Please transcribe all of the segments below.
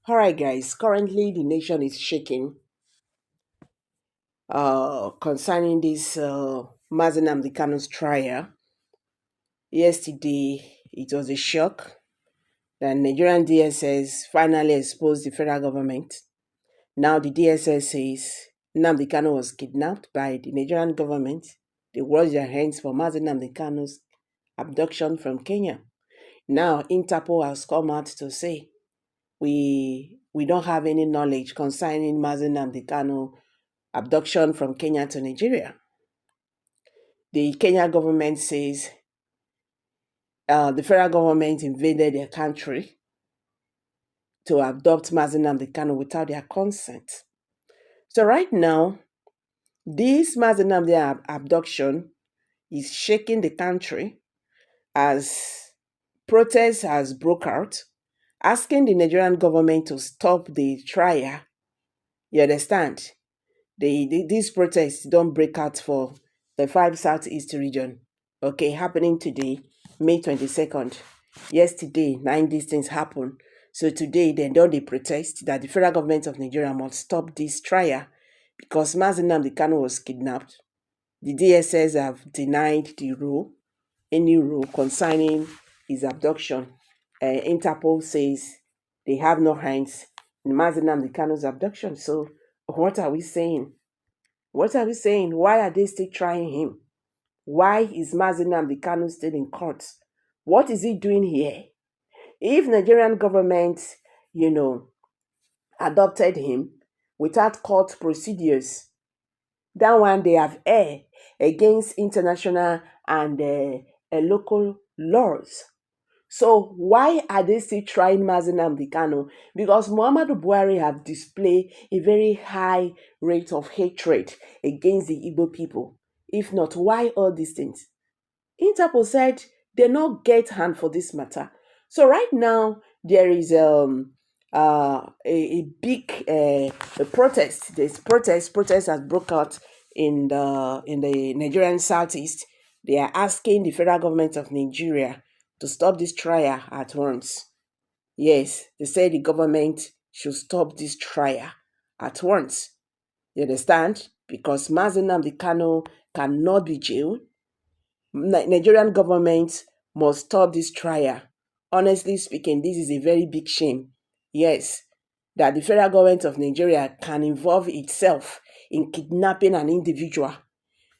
All right, guys. Currently, the nation is shaking concerning this Nnamdi Kanu's trial. Yesterday, it was a shock that Nigerian DSS finally exposed the federal government. Now, the DSS says Nnamdi Kanu was kidnapped by the Nigerian government. They washed their hands for Nnamdi Kanu's abduction from Kenya. Now, Interpol has come out to say we don't have any knowledge concerning Nnamdi Kanu abduction from Kenya to Nigeria. The Kenya government says the federal government invaded their country to abduct Nnamdi Kanu without their consent. So right now, this Nnamdi abduction is shaking the country as protests has broke out, asking the Nigerian government to stop the trial. You understand? These protests don't break out for the 5 Southeast region. Okay, happening today, May 22nd. Yesterday, 9 these things happened. So today, they don't protest that the federal government of Nigeria must stop this trial because Nnamdi Kanu was kidnapped. The DSS have denied any rule concerning his abduction. Interpol says they have no hands in Nnamdi Kanu's abduction. So what are we saying? What are we saying? Why are they still trying him? Why is Nnamdi Kanu still in court? What is he doing here? If Nigerian government, adopted him without court procedures, that one they have erred against international and local laws. So why are they still trying Nnamdi Kanu? Because Muhammadu Buhari have displayed a very high rate of hatred against the Igbo people. If not, why all these things? Interpol said they not get hand for this matter. So right now there is a big protest. This protest has broke out in the Nigerian southeast. They are asking the federal government of Nigeria to stop this trial at once. Yes, they say the government should stop this trial at once. You understand? Because Nnamdi Kanu cannot be jailed. Nigerian government must stop this trial. Honestly speaking, this is a very big shame. Yes, that the federal government of Nigeria can involve itself in kidnapping an individual.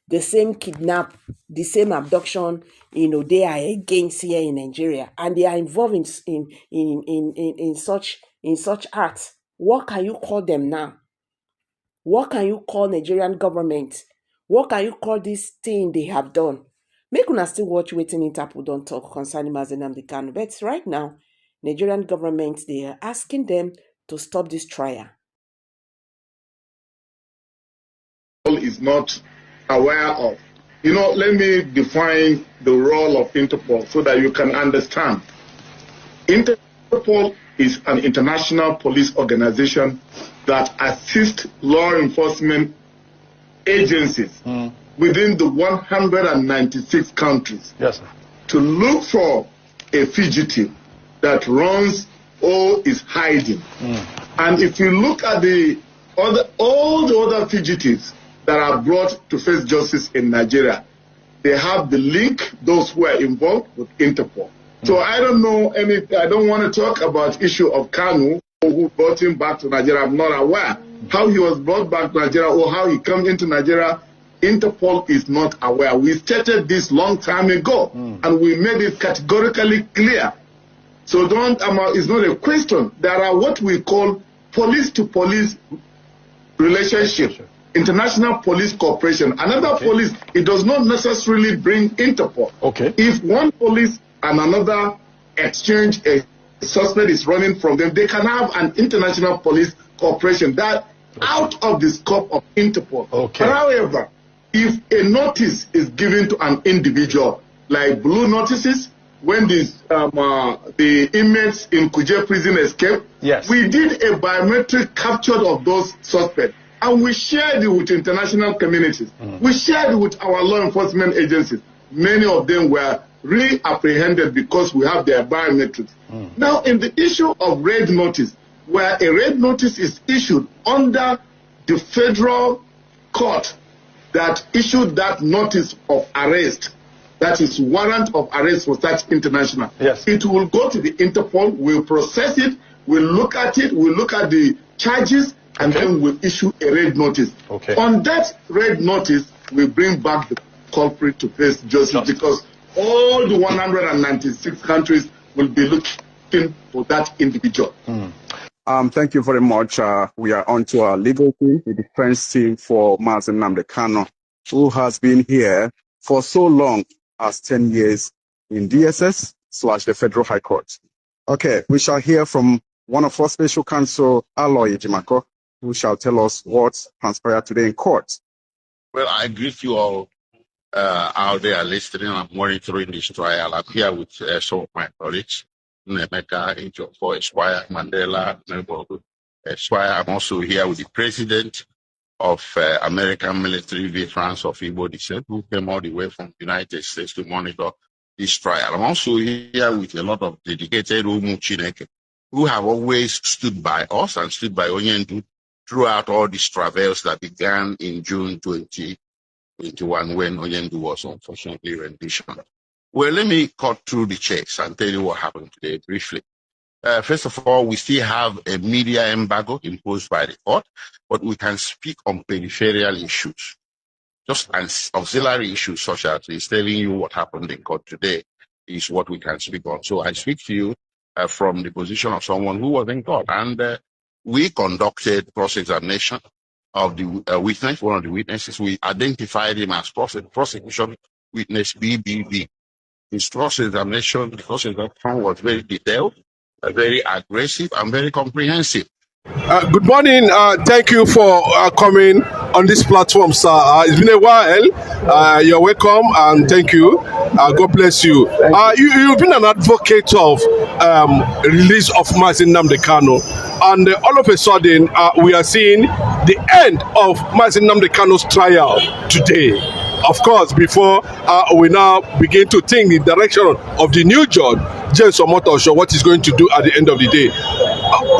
The same kidnap, the same abduction, they are against here in Nigeria, and they are involved in such acts. What can you call them now? What can you call Nigerian government? What can you call this thing they have done? Make una still watch wetin Interpol don talk concerning Nnamdi Kanu. But right now, Nigerian government, they are asking them to stop this trial. Is not aware of. Let me define the role of Interpol so that you can understand. Interpol is an international police organization that assists law enforcement agencies within the 196 countries to look for a fugitive that runs or is hiding. And if you look at all the other fugitives that are brought to face justice in Nigeria, they have the link, those who are involved, with Interpol. So I don't know I don't want to talk about issue of Kanu, who brought him back to Nigeria. I'm not aware how he was brought back to Nigeria or how he came into Nigeria. Interpol is not aware. We stated this long time ago, and we made it categorically clear. So it's not a question. There are what we call police-to-police relationship. International police cooperation. Another police, it does not necessarily bring Interpol. Okay. If one police and another exchange a suspect is running from them, they can have an international police cooperation that out of the scope of Interpol. Okay. But however, if a notice is given to an individual, like blue notices, when the inmates in Kuje prison escaped, yes, we did a biometric capture of those suspects. And we shared it with international communities. We shared it with our law enforcement agencies. Many of them were reapprehended because we have their biometrics. Now, in the issue of red notice, where a raid notice is issued under the federal court that issued that notice of arrest, that is warrant of arrest for such international. Yes. It will go to the Interpol, we'll process it, we'll look at it, we'll look at the charges, and then we'll issue a raid notice. Okay. On that raid notice, we bring back the culprit to face justice because all the 196 countries will be looking for that individual. Thank you very much. We are on to our legal team, the defense team for Nnamdi Kanu, who has been here for so long as 10 years in DSS/the Federal High Court. Okay, we shall hear from one of our special counsel, Aloy Jimako, who shall tell us what transpired today in court. Well, I greet you all out there listening and monitoring this trial. I'm here with some of my colleagues, Nemeka, for Esquire, Mandela, Esquire. I'm also here with the president of American Military Veterans of Igbo Descent, who came all the way from the United States to monitor this trial. I'm also here with a lot of dedicated Umu Chineke, who have always stood by us and stood by Onyendu throughout all these travails that began in June 2021 when Onyendu was unfortunately renditioned. Well, let me cut through the chase and tell you what happened today briefly. First of all, we still have a media embargo imposed by the court, but we can speak on peripheral issues, just as auxiliary issues such as is telling you what happened in court today is what we can speak on. So I speak to you from the position of someone who was in court, and we conducted cross-examination of the witness, one of the witnesses. We identified him as prosecution witness BBB. His cross-examination, the cross-examination was very detailed, very aggressive, and very comprehensive. Good morning. Thank you for coming on this platform, sir. It's been a while. You're welcome, and thank you. God bless you. You've been an advocate of release of Nnamdi Kanu, and all of a sudden, we are seeing the end of Nnamdi Kanu's trial today. Of course, before we now begin to think in the direction of the new judge, James Omotosho, what he's going to do at the end of the day.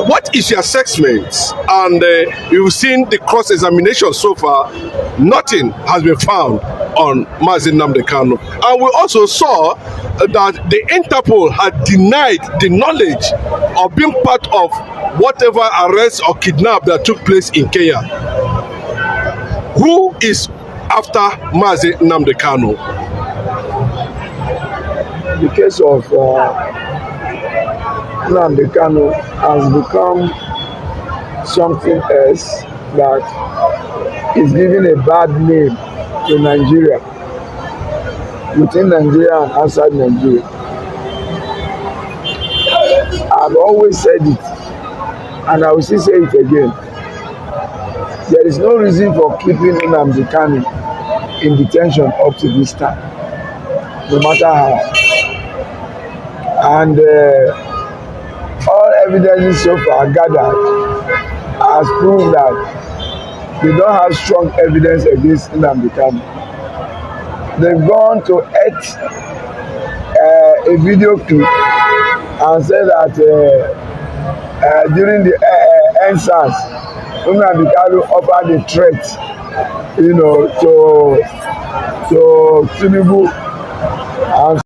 What is your assessment? And you've seen the cross-examination so far. Nothing has been found on Nnamdi Kanu. And we also saw that the Interpol had denied the knowledge of being part of whatever arrest or kidnap that took place in Kenya. Who is after Nnamdi Kanu? The case of Nnamdi Kanu has become something else that is giving a bad name to Nigeria, within Nigeria and outside Nigeria. I've always said it, and I will still say it again. There is no reason for keeping Nnamdi Kanu in detention up to this time, no matter how. And all evidences so far gathered has proved that they don't have strong evidence against Nnamdi Kanu. They've gone to edit a video clip and said that during the NSAS, Nnamdi Kanu offered a threat, to Tinubu and